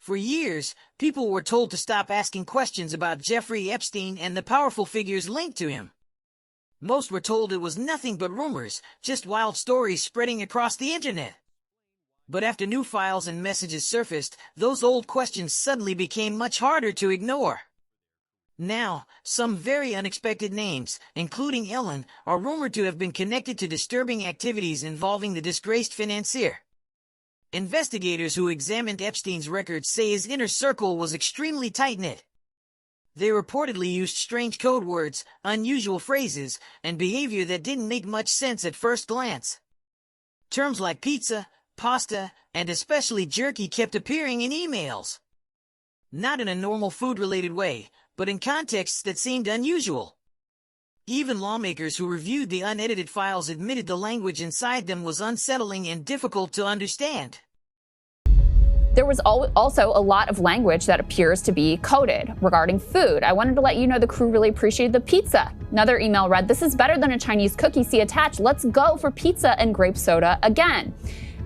For years, people were told to stop asking questions about Jeffrey Epstein and the powerful figures linked to him. Most were told it was nothing but rumors, just wild stories spreading across the internet. But after new files and messages surfaced, those old questions suddenly became much harder to ignore. Now, some very unexpected names, including Ellen, are rumored to have been connected to disturbing activities involving the disgraced financier. Investigators who examined Epstein's records say his inner circle was extremely tight-knit. They reportedly used strange code words, unusual phrases, and behavior that didn't make much sense at first glance. Terms like pizza, pasta, and especially jerky kept appearing in emails. Not in a normal food-related way, but in contexts that seemed unusual. Even lawmakers who reviewed the unedited files admitted the language inside them was unsettling and difficult to understand. There was also a lot of language that appears to be coded regarding food. I wanted to let you know the crew really appreciated the pizza. Another email read, "This is better than a Chinese cookie. See attached. Let's go for pizza and grape soda again."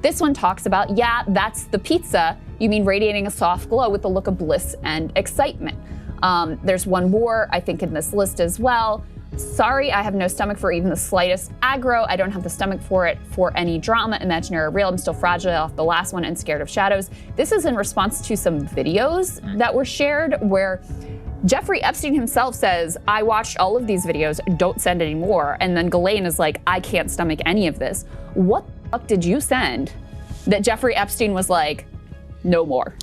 This one talks about, yeah, that's the pizza. You mean radiating a soft glow with a look of bliss and excitement. There's one more, I think, in this list as well. "Sorry, I have no stomach for even the slightest aggro. I don't have the stomach for it for any drama, imaginary or real. I'm still fragile off the last one and scared of shadows." This is in response to some videos that were shared where Jeffrey Epstein himself says, "I watched all of these videos, don't send any more." And then Ghislaine is like, "I can't stomach any of this." What the fuck did you send that Jeffrey Epstein was like, "No more"?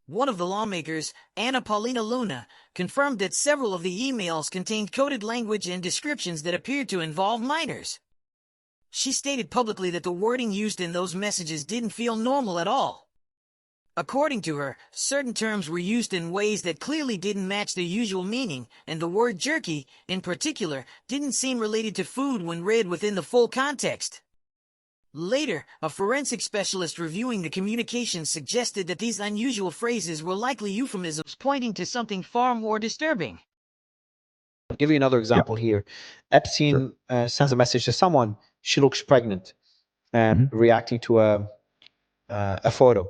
One of the lawmakers, Anna Paulina Luna, confirmed that several of the emails contained coded language and descriptions that appeared to involve minors. She stated publicly that the wording used in those messages didn't feel normal at all. According to her, certain terms were used in ways that clearly didn't match their usual meaning, and the word jerky, in particular, didn't seem related to food when read within the full context. Later, a forensic specialist reviewing the communications suggested that these unusual phrases were likely euphemisms pointing to something far more disturbing. I'll give you another example here. Epstein sends a message to someone. She looks pregnant, reacting to a photo.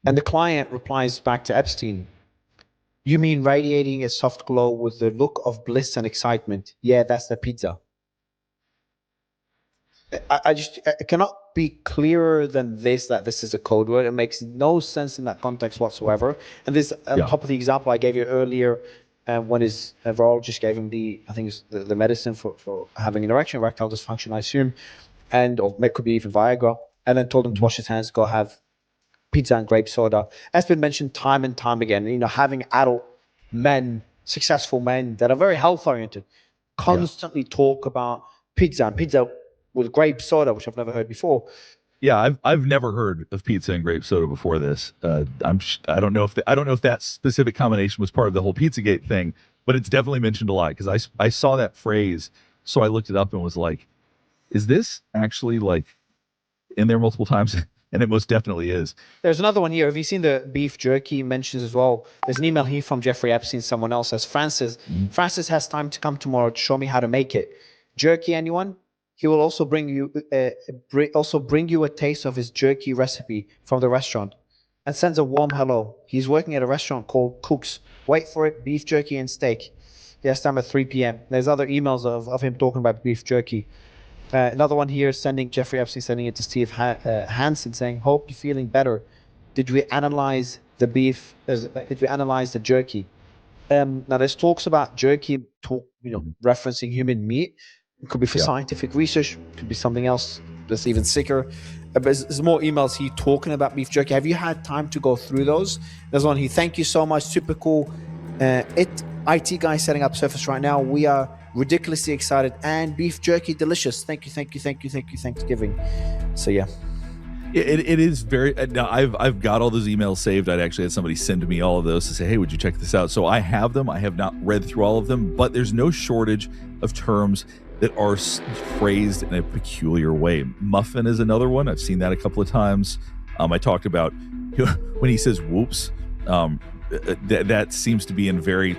And the client replies back to Epstein, "You mean radiating a soft glow with the look of bliss and excitement? Yeah, that's the pizza." I cannot be clearer than this, that this is a code word. It makes no sense in that context whatsoever. And this, on top of the example I gave you earlier, when his virologist gave him the medicine for having an erection, erectile dysfunction, I assume, or it could be even Viagra, and then told him to wash his hands, go have pizza and grape soda. That's been mentioned time and time again. You know, having adult men, successful men that are very health-oriented, constantly talk about pizza with grape soda, which I've never heard before. Yeah, I've never heard of pizza and grape soda before this. I don't know if that specific combination was part of the whole Pizzagate thing, but it's definitely mentioned a lot because I saw that phrase, so I looked it up and was like, is this actually like in there multiple times? And it most definitely is. There's another one here. Have you seen the beef jerky mentions as well? There's an email here from Jeffrey Epstein. Someone else says, Francis has time to come tomorrow to show me how to make it. Jerky, anyone? He will also bring you a taste of his jerky recipe from the restaurant, and sends a warm hello. He's working at a restaurant called Cook's. Wait for it, beef jerky and steak. He has time at 3 p.m. There's other emails of him talking about beef jerky. Another one here, Jeffrey Epstein sending it to Steve Hansen, saying, "Hope you're feeling better. Did we analyze the beef? Did we analyze the jerky?" Now there's talks about jerky, referencing human meat. It could be for scientific research. It could be something else that's even sicker. But there's more emails here talking about beef jerky. Have you had time to go through those? There's one here. Thank you so much. Super cool. IT guy setting up Surface right now. We are ridiculously excited, and beef jerky delicious. Thank you, Thanksgiving. So yeah. It is very. Now I've got all those emails saved. I'd actually had somebody send me all of those to say, "Hey, would you check this out?" So I have them. I have not read through all of them, but there's no shortage of terms that are phrased in a peculiar way. Muffin is another one. I've seen that a couple of times. I talked about when he says "whoops." That seems to be in very.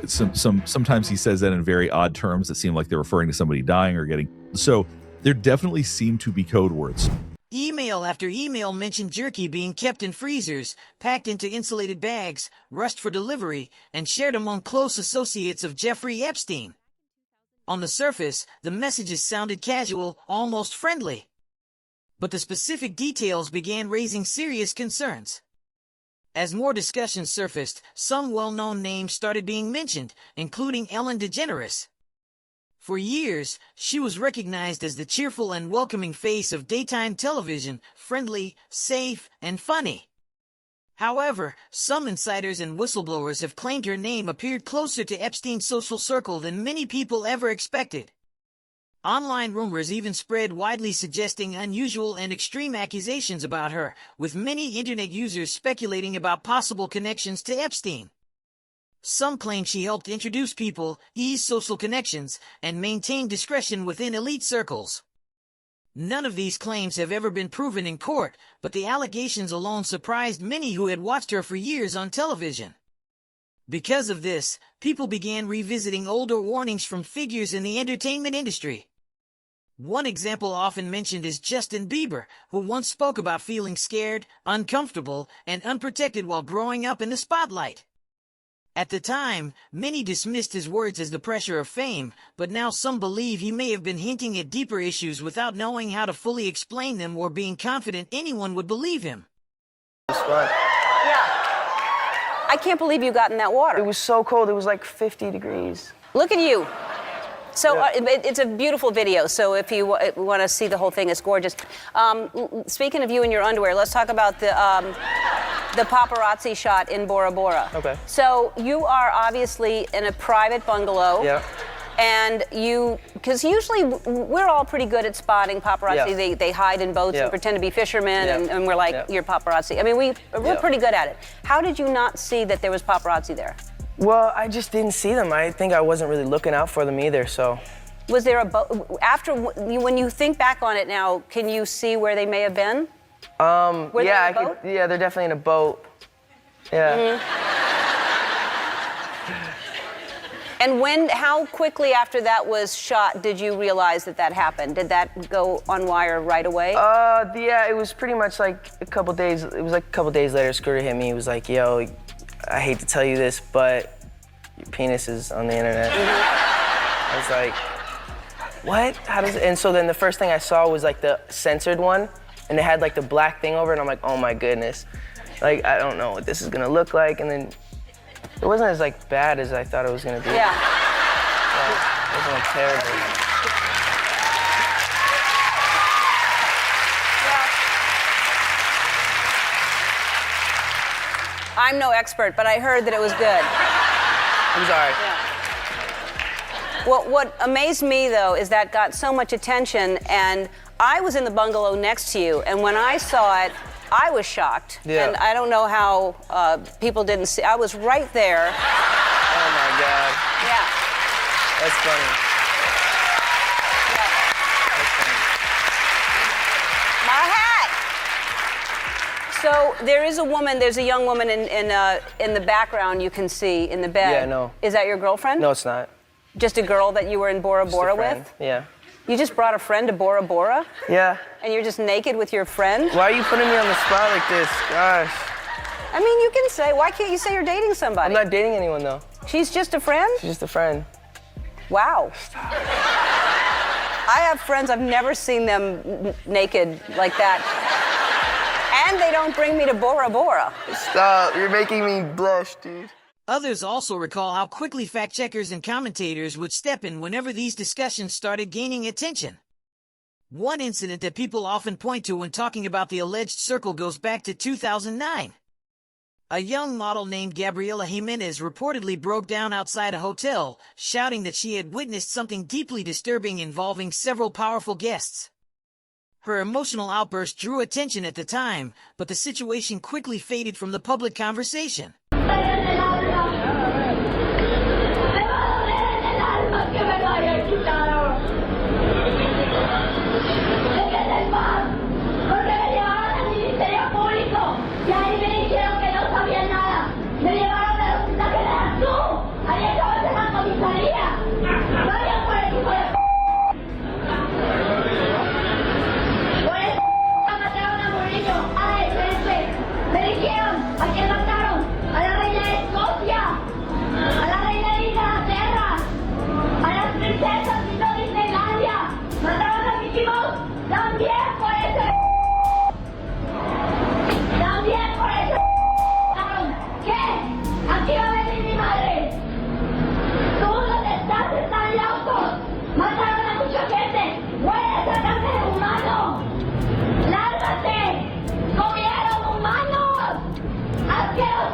Sometimes he says that in very odd terms that seem like they're referring to somebody dying or getting. So there definitely seem to be code words. Email after email mentioned jerky being kept in freezers, packed into insulated bags, rushed for delivery, and shared among close associates of Jeffrey Epstein. On the surface, the messages sounded casual, almost friendly. But the specific details began raising serious concerns. As more discussions surfaced, some well-known names started being mentioned, including Ellen DeGeneres. For years, she was recognized as the cheerful and welcoming face of daytime television, friendly, safe, and funny. However, some insiders and whistleblowers have claimed her name appeared closer to Epstein's social circle than many people ever expected. Online rumors even spread widely suggesting unusual and extreme accusations about her, with many internet users speculating about possible connections to Epstein. Some claim she helped introduce people, ease social connections, and maintain discretion within elite circles. None of these claims have ever been proven in court, but the allegations alone surprised many who had watched her for years on television. Because of this, people began revisiting older warnings from figures in the entertainment industry. One example often mentioned is Justin Bieber, who once spoke about feeling scared, uncomfortable, and unprotected while growing up in the spotlight. At the time, many dismissed his words as the pressure of fame, but now some believe he may have been hinting at deeper issues without knowing how to fully explain them or being confident anyone would believe him. It's fun. Yeah. I can't believe you got in that water. It was so cold. It was like 50 degrees. Look at you. So Yeah. it's a beautiful video. So if you want to see the whole thing, it's gorgeous. Speaking of you in your underwear, let's talk about the paparazzi shot in Bora Bora. Okay. So you are obviously in a private bungalow. Yeah. And because usually we're all pretty good at spotting paparazzi. Yeah. They hide in boats Yeah. and pretend to be fishermen, Yeah. and we're like, Yeah. you're paparazzi. I mean, we're Yeah. pretty good at it. How did you not see that there was paparazzi there? Well, I just didn't see them. I think I wasn't really looking out for them either, so. Was there a boat? After, when you think back on it now, can you see where they may have been? Were they Yeah, in a boat? yeah, they're definitely in a boat. Yeah. And how quickly after that was shot did you realize that happened? Did that go on wire right away? Yeah, it was pretty much like a couple days. It was like a couple days later, Scooter hit me. He was like, yo, I hate to tell you this, but your penis is on the internet. I was like, what? How does it? And so then the first thing I saw was like the censored one, and it had like the black thing over it, and I'm like, oh my goodness. Like, I don't know what this is gonna look like. And then it wasn't as like bad as I thought it was gonna be. Yeah. It wasn't like terrible. I'm no expert, but I heard that it was good. I'm sorry. Well, what amazed me, though, is that got so much attention, and I was in the bungalow next to you, and when I saw it, I was shocked. Yeah. And I don't know how people didn't see. I was right there. Oh my God. Yeah. That's funny. My hat! So there's a young woman in the background you can see in the bed. Yeah, I know. Is that your girlfriend? No, it's not. Just a girl that you were in Bora Just a Bora friend. with? Yeah. You just brought a friend to Bora Bora? Yeah. And you're just naked with your friend? Why are you putting me on the spot like this? Gosh. I mean, you can say, why can't you say you're dating somebody? I'm not dating anyone though. She's just a friend? She's just a friend. Wow. I have friends, I've never seen them naked like that. And they don't bring me to Bora Bora. Stop. You're making me blush, dude. Others also recall how quickly fact-checkers and commentators would step in whenever these discussions started gaining attention. One incident that people often point to when talking about the alleged circle goes back to 2009. A young model named Gabriela Jimenez reportedly broke down outside a hotel, shouting that she had witnessed something deeply disturbing involving several powerful guests. Her emotional outburst drew attention at the time, but the situation quickly faded from the public conversation.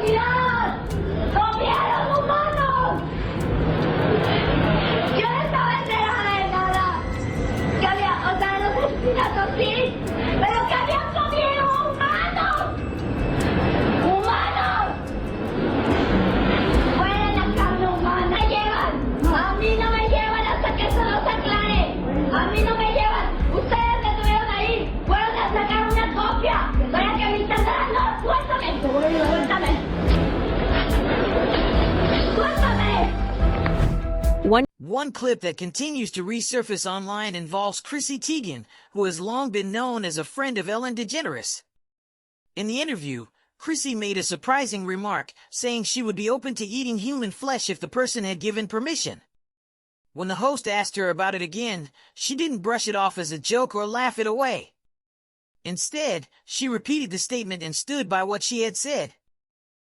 ¡Comieron! ¡Comieron humanos! Yo no estaba enterada de nada. Que había, o sea, los asesinatos sí, pero que habían comido humanos. ¡Humanos! Fuera la carne humana. Me llevan. A mí no me llevan hasta que eso nos aclare. A mí no me llevan. Ustedes que estuvieron ahí fueron a sacar una copia para que me intentaran. ¡No! ¡Suéltame! ¡Suéltame! ¡Suéltame! One clip that continues to resurface online involves Chrissy Teigen, who has long been known as a friend of Ellen DeGeneres. In the interview, Chrissy made a surprising remark, saying she would be open to eating human flesh if the person had given permission. When the host asked her about it again, she didn't brush it off as a joke or laugh it away. Instead, she repeated the statement and stood by what she had said.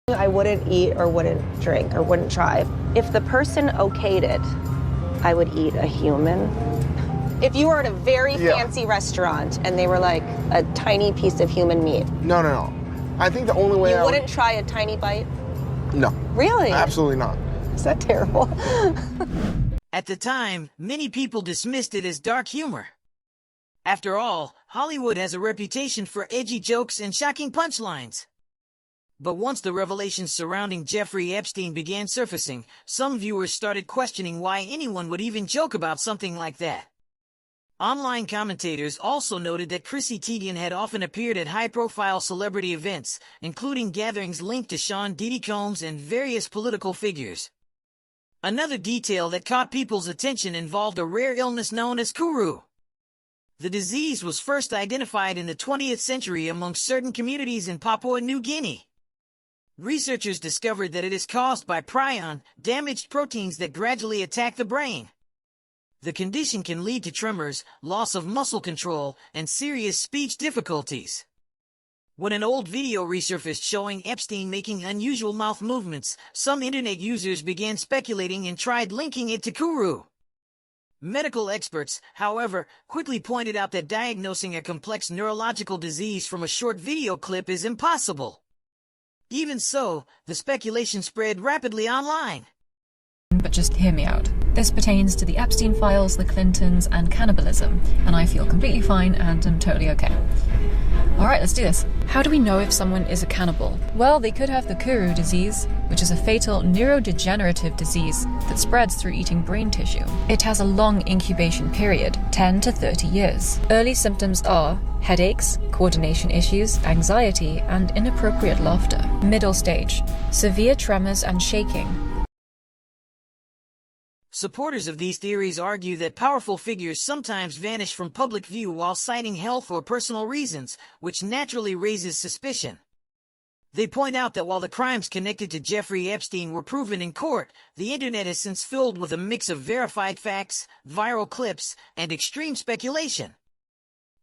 I wouldn't eat or wouldn't drink or wouldn't try. If the person okayed it, I would eat a human. If you were at a very fancy restaurant and they were like a tiny piece of human meat. No. I think the only way You wouldn't try a tiny bite? No. Really? Absolutely not. Is that terrible? At the time, many people dismissed it as dark humor. After all, Hollywood has a reputation for edgy jokes and shocking punchlines. But once the revelations surrounding Jeffrey Epstein began surfacing, some viewers started questioning why anyone would even joke about something like that. Online commentators also noted that Chrissy Teigen had often appeared at high-profile celebrity events, including gatherings linked to Sean Diddy Combs and various political figures. Another detail that caught people's attention involved a rare illness known as kuru. The disease was first identified in the 20th century among certain communities in Papua New Guinea. Researchers discovered that it is caused by prion, damaged proteins that gradually attack the brain. The condition can lead to tremors, loss of muscle control, and serious speech difficulties. When an old video resurfaced showing Epstein making unusual mouth movements, some internet users began speculating and tried linking it to kuru. Medical experts, however, quickly pointed out that diagnosing a complex neurological disease from a short video clip is impossible. Even so, the speculation spread rapidly online. But just hear me out. This pertains to the Epstein files, the Clintons, and cannibalism, and I feel completely fine and am totally okay. Alright, let's do this. How do we know if someone is a cannibal? Well, they could have the Kuru disease, which is a fatal neurodegenerative disease that spreads through eating brain tissue. It has a long incubation period, 10 to 30 years. Early symptoms are headaches, coordination issues, anxiety, and inappropriate laughter. Middle stage, severe tremors and shaking. Supporters of these theories argue that powerful figures sometimes vanish from public view while citing health or personal reasons, which naturally raises suspicion. They point out that while the crimes connected to Jeffrey Epstein were proven in court, the internet is since filled with a mix of verified facts, viral clips, and extreme speculation.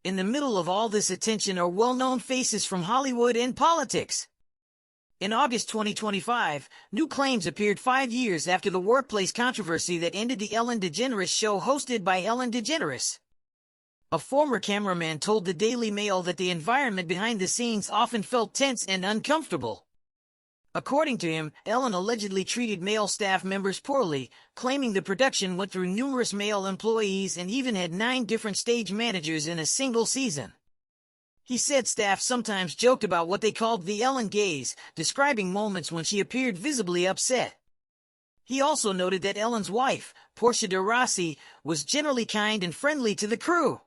In the middle of all this attention are well-known faces from Hollywood and politics. In August 2025, new claims appeared 5 years after the workplace controversy that ended the Ellen DeGeneres show hosted by Ellen DeGeneres. A former cameraman told the Daily Mail that the environment behind the scenes often felt tense and uncomfortable. According to him, Ellen allegedly treated male staff members poorly, claiming the production went through numerous male employees and even had 9 different stage managers in a single season. He said staff sometimes joked about what they called the Ellen gaze, describing moments when she appeared visibly upset. He also noted that Ellen's wife, Portia de Rossi, was generally kind and friendly to the crew.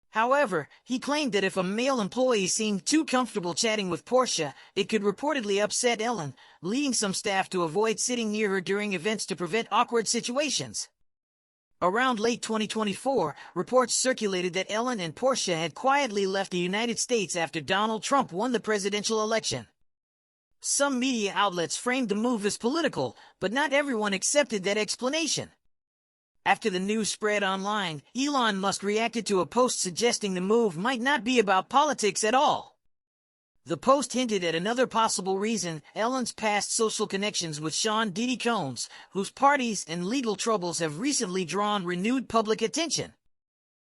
However, he claimed that if a male employee seemed too comfortable chatting with Portia, it could reportedly upset Ellen, leading some staff to avoid sitting near her during events to prevent awkward situations. Around late 2024, reports circulated that Ellen and Portia had quietly left the United States after Donald Trump won the presidential election. Some media outlets framed the move as political, but not everyone accepted that explanation. After the news spread online, Elon Musk reacted to a post suggesting the move might not be about politics at all. The post hinted at another possible reason: Ellen's past social connections with Sean Diddy Combs, whose parties and legal troubles have recently drawn renewed public attention.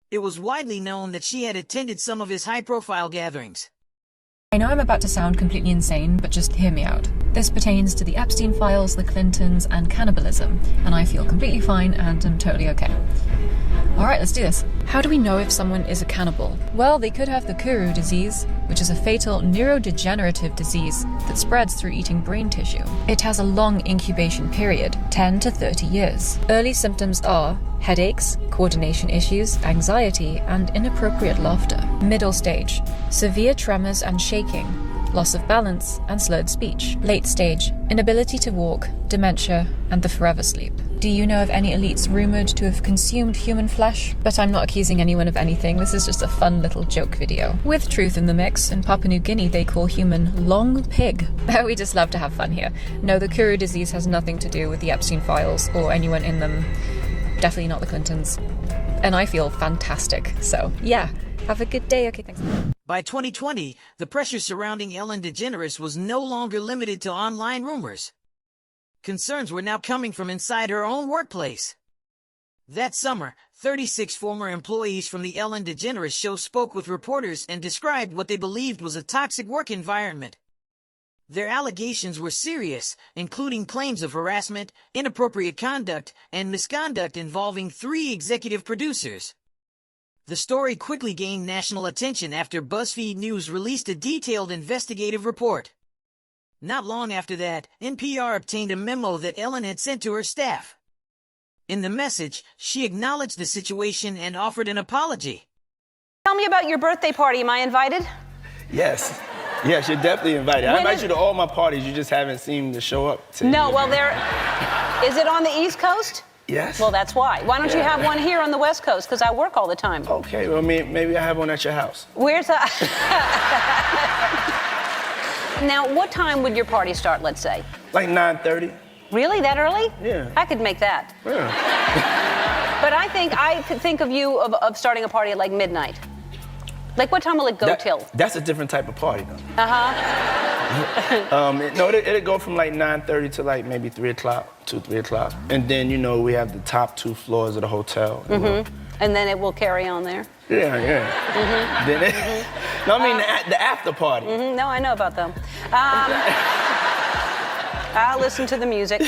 It was widely known that she had attended some of his high-profile gatherings. I know I'm about to sound completely insane, but just hear me out. This pertains to the Epstein files, the Clintons, and cannibalism, and I feel completely fine and am totally okay. Alright, let's do this. How do we know if someone is a cannibal? Well, they could have the Kuru disease, which is a fatal neurodegenerative disease that spreads through eating brain tissue. It has a long incubation period, 10 to 30 years. Early symptoms are headaches, coordination issues, anxiety, and inappropriate laughter. Middle stage, severe tremors and shaking, loss of balance, and slurred speech. Late stage, inability to walk, dementia, and the forever sleep. Do you know of any elites rumored to have consumed human flesh? But I'm not accusing anyone of anything, this is just a fun little joke video. With truth in the mix, in Papua New Guinea they call human long pig. We just love to have fun here. No, the Kuru disease has nothing to do with the Epstein files or anyone in them. Definitely not the Clintons. And I feel fantastic, so yeah. Have a good day. Okay, thanks. By 2020, the pressure surrounding Ellen DeGeneres was no longer limited to online rumors. Concerns were now coming from inside her own workplace. That summer, 36 former employees from the Ellen DeGeneres show spoke with reporters and described what they believed was a toxic work environment. Their allegations were serious, including claims of harassment, inappropriate conduct, and misconduct involving 3 executive producers. The story quickly gained national attention after BuzzFeed News released a detailed investigative report. Not long after that, NPR obtained a memo that Ellen had sent to her staff. In the message, she acknowledged the situation and offered an apology. Tell me about your birthday party. Am I invited? Yes. Yes, you're definitely invited. I invite you to all my parties. You just haven't seemed to show up. No, well, is it on the East Coast? Yes. Well, that's why. Why don't you have one here on the West Coast? Because I work all the time. Okay, well, maybe I have one at your house. Where's that? Now, what time would your party start, let's say? Like 9:30. Really? That early? Yeah. I could make that. Yeah. But I could think of you of starting a party at like midnight. Like, what time will it go till? That's a different type of party, though. Uh-huh. No, it'll go from like 9:30 to like maybe 3 o'clock, 3 o'clock. And then, we have the top 2 floors of the hotel. Mm-hmm. And then it will carry on there? Yeah. Mm-hmm. Then no, I mean the after party. Mm-hmm. No, I know about them. I'll listen to the music.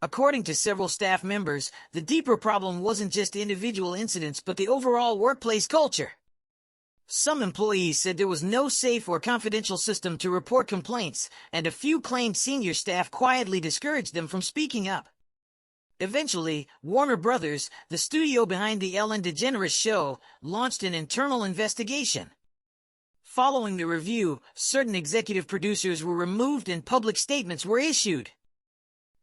According to several staff members, the deeper problem wasn't just individual incidents but the overall workplace culture. Some employees said there was no safe or confidential system to report complaints, and a few claimed senior staff quietly discouraged them from speaking up. Eventually, Warner Brothers, the studio behind the Ellen DeGeneres show, launched an internal investigation. Following the review, certain executive producers were removed and public statements were issued.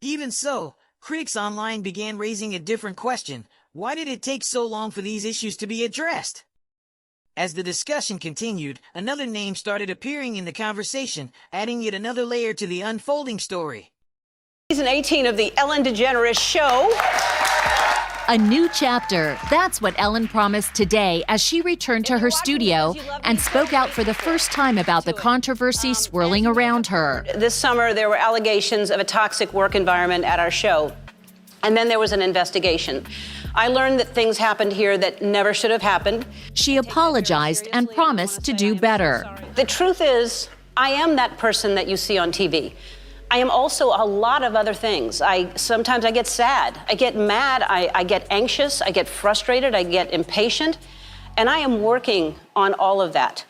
Even so, critics online began raising a different question. Why did it take so long for these issues to be addressed? As the discussion continued, another name started appearing in the conversation, adding yet another layer to the unfolding story. Season 18 of the Ellen DeGeneres show. A new chapter. That's what Ellen promised today as she returned to her studio and spoke out for the first time about the controversy swirling around her. This summer, there were allegations of a toxic work environment at our show. And then there was an investigation. I learned that things happened here that never should have happened. She apologized and promised to do better. The truth is, I am that person that you see on TV. I am also a lot of other things. Sometimes I get sad, I get mad, I get anxious, I get frustrated, I get impatient, and I am working on all of that.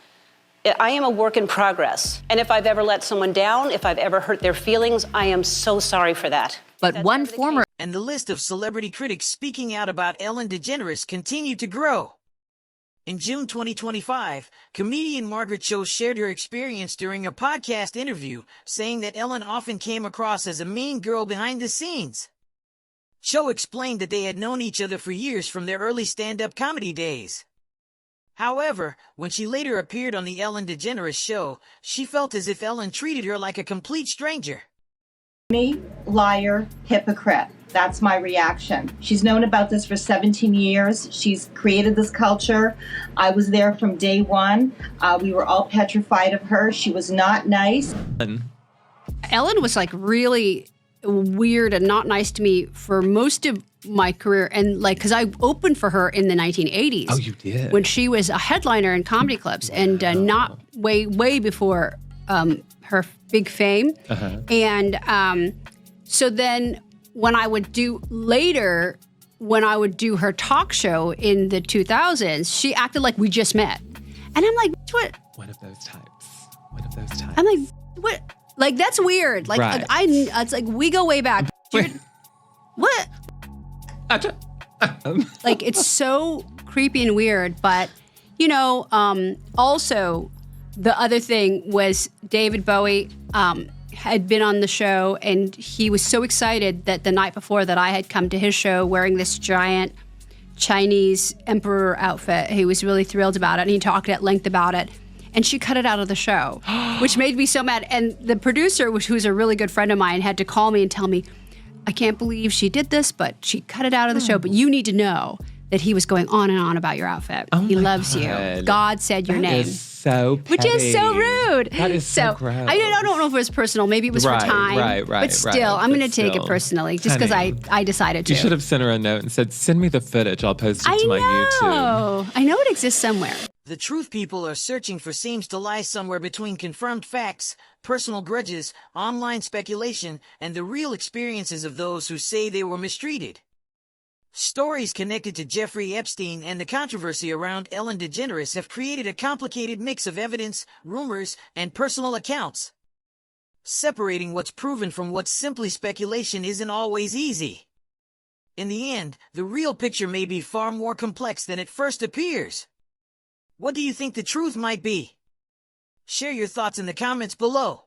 I am a work in progress. And if I've ever let someone down, if I've ever hurt their feelings, I am so sorry for that. But one former... And the list of celebrity critics speaking out about Ellen DeGeneres continued to grow. In June 2025, comedian Margaret Cho shared her experience during a podcast interview, saying that Ellen often came across as a mean girl behind the scenes. Cho explained that they had known each other for years from their early stand-up comedy days. However, when she later appeared on the Ellen DeGeneres show, she felt as if Ellen treated her like a complete stranger. Me, liar, hypocrite. That's my reaction. She's known about this for 17 years. She's created this culture. I was there from day one. We were all petrified of her. She was not nice. Ellen was like really weird and not nice to me for most of my career. And like, because I opened for her in the 1980s. Oh, you did? When she was a headliner in comedy clubs and not way before her big fame. And so then when I would do her talk show in the 2000s, she acted like we just met. And I'm like, what? One of those types. I'm like, what? Like, that's weird. Like, Right. it's like, we go way back. What? Like, it's so creepy and weird. But, you know, also, the other thing was David Bowie had been on the show, and he was so excited that the night before that I had come to his show wearing this giant Chinese emperor outfit. He was really thrilled about it, and he talked at length about it. And she cut it out of the show, which made me so mad. And the producer, who's a really good friend of mine, had to call me and tell me, I can't believe she did this, but she cut it out of the show. But you need to know that he was going on and on about your outfit. He loves you. God said your name. Is so petty. Which is so rude. That is so gross. I don't know if it was personal. Maybe it was for time. Right. But still, I'm going to take it personally just because I decided to. You should have sent her a note and said, send me the footage. I'll post it to my YouTube. I know it exists somewhere. The truth people are searching for seems to lie somewhere between confirmed facts, personal grudges, online speculation, and the real experiences of those who say they were mistreated. Stories connected to Jeffrey Epstein and the controversy around Ellen DeGeneres have created a complicated mix of evidence, rumors, and personal accounts. Separating what's proven from what's simply speculation isn't always easy. In the end, the real picture may be far more complex than it first appears. What do you think the truth might be? Share your thoughts in the comments below.